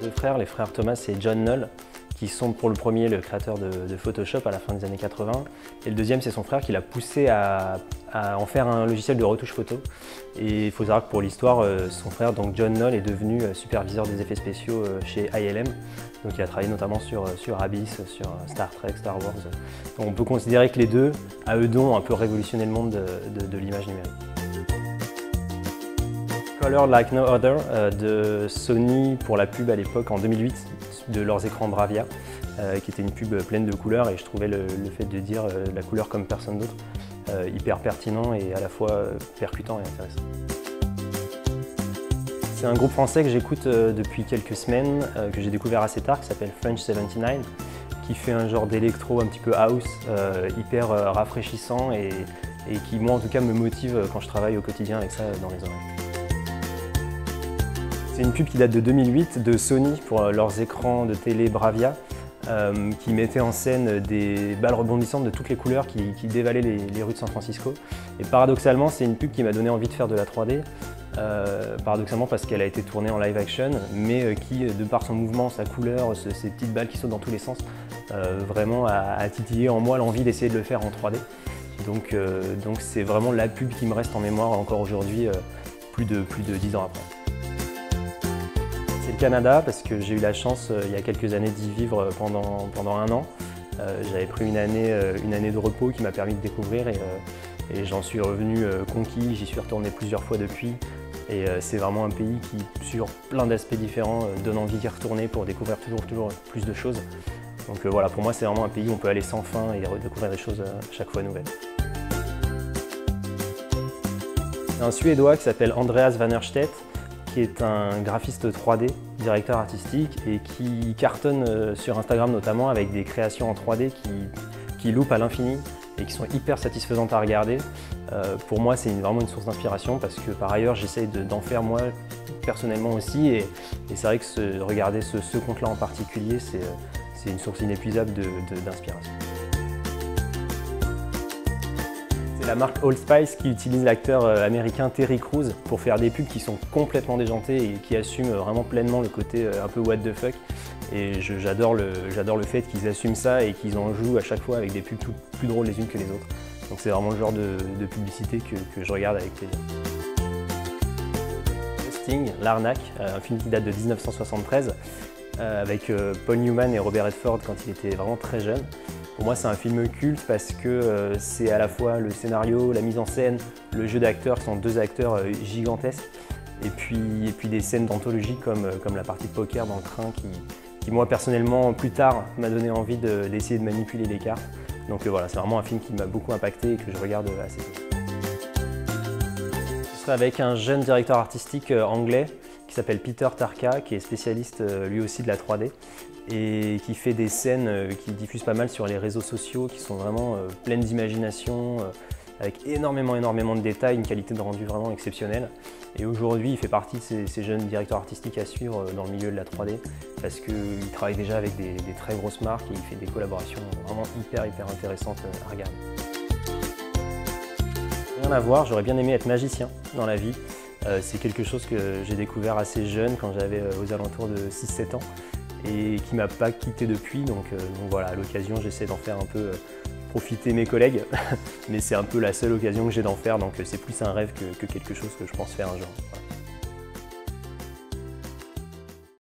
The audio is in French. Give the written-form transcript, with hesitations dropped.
Deux frères, les frères Thomas et John Knoll, qui sont pour le premier le créateur de Photoshop à la fin des années 80. Et le deuxième, c'est son frère qui l'a poussé à en faire un logiciel de retouche photo. Et il faut savoir que pour l'histoire, son frère, donc John Knoll, est devenu superviseur des effets spéciaux chez ILM. Donc il a travaillé notamment sur Abyss, sur Star Trek, Star Wars. Donc on peut considérer que les deux, à eux deux, ont un peu révolutionné le monde de l'image numérique. Color Like No Other de Sony pour la pub à l'époque en 2008 de leurs écrans Bravia, qui était une pub pleine de couleurs, et je trouvais le fait de dire la couleur comme personne d'autre hyper pertinent et à la fois percutant et intéressant. C'est un groupe français que j'écoute depuis quelques semaines, que j'ai découvert assez tard, qui s'appelle French 79, qui fait un genre d'électro un petit peu house, hyper rafraîchissant et qui moi en tout cas me motive quand je travaille au quotidien avec ça dans les oreilles. C'est une pub qui date de 2008 de Sony pour leurs écrans de télé Bravia, qui mettait en scène des balles rebondissantes de toutes les couleurs qui dévalaient les rues de San Francisco. Et paradoxalement, c'est une pub qui m'a donné envie de faire de la 3D, paradoxalement parce qu'elle a été tournée en live action, mais qui, de par son mouvement, sa couleur, ces petites balles qui sautent dans tous les sens, vraiment a titillé en moi l'envie d'essayer de le faire en 3D. Donc c'est vraiment la pub qui me reste en mémoire encore aujourd'hui, plus de 10 ans après. C'est le Canada parce que j'ai eu la chance il y a quelques années d'y vivre pendant un an. J'avais pris une année de repos qui m'a permis de découvrir et j'en suis revenu conquis. J'y suis retourné plusieurs fois depuis et c'est vraiment un pays qui, sur plein d'aspects différents, donne envie d'y retourner pour découvrir toujours plus de choses. Donc voilà, pour moi c'est vraiment un pays où on peut aller sans fin et redécouvrir des choses chaque fois nouvelles. Un Suédois qui s'appelle Andreas Vannerstedt, qui est un graphiste 3D, directeur artistique et qui cartonne sur Instagram notamment avec des créations en 3D qui loupent à l'infini et qui sont hyper satisfaisantes à regarder. Pour moi, c'est vraiment une source d'inspiration parce que par ailleurs, j'essaye d'en faire moi personnellement aussi et c'est vrai que regarder ce compte-là en particulier, c'est une source inépuisable d'inspiration. C'est la marque Old Spice qui utilise l'acteur américain Terry Crews pour faire des pubs qui sont complètement déjantées et qui assument vraiment pleinement le côté un peu what the fuck. Et j'adore le fait qu'ils assument ça et qu'ils en jouent à chaque fois avec des pubs plus drôles les unes que les autres. Donc c'est vraiment le genre de publicité que je regarde avec plaisir. Sting, L'Arnaque, un film qui date de 1973 avec Paul Newman et Robert Redford quand il était vraiment très jeune. Pour moi, c'est un film culte parce que c'est à la fois le scénario, la mise en scène, le jeu d'acteurs, qui sont deux acteurs gigantesques, et puis des scènes d'anthologie comme la partie de poker dans le train qui moi, personnellement, plus tard, m'a donné envie d'essayer de manipuler les cartes. Donc voilà, c'est vraiment un film qui m'a beaucoup impacté et que je regarde assez peu. Ce serait avec un jeune directeur artistique anglais qui s'appelle Peter Tarka, qui est spécialiste lui aussi de la 3D et qui fait des scènes qui diffusent pas mal sur les réseaux sociaux, qui sont vraiment pleines d'imagination, avec énormément de détails, une qualité de rendu vraiment exceptionnelle. Et aujourd'hui, il fait partie de ces jeunes directeurs artistiques à suivre dans le milieu de la 3D parce qu'il travaille déjà avec des très grosses marques et il fait des collaborations vraiment hyper intéressantes à regarder. Rien à voir, j'aurais bien aimé être magicien dans la vie. C'est quelque chose que j'ai découvert assez jeune, quand j'avais aux alentours de 6-7 ans, et qui ne m'a pas quitté depuis. Donc voilà, à l'occasion, j'essaie d'en faire un peu profiter mes collègues, mais c'est un peu la seule occasion que j'ai d'en faire, donc c'est plus un rêve que quelque chose que je pense faire un jour. Voilà.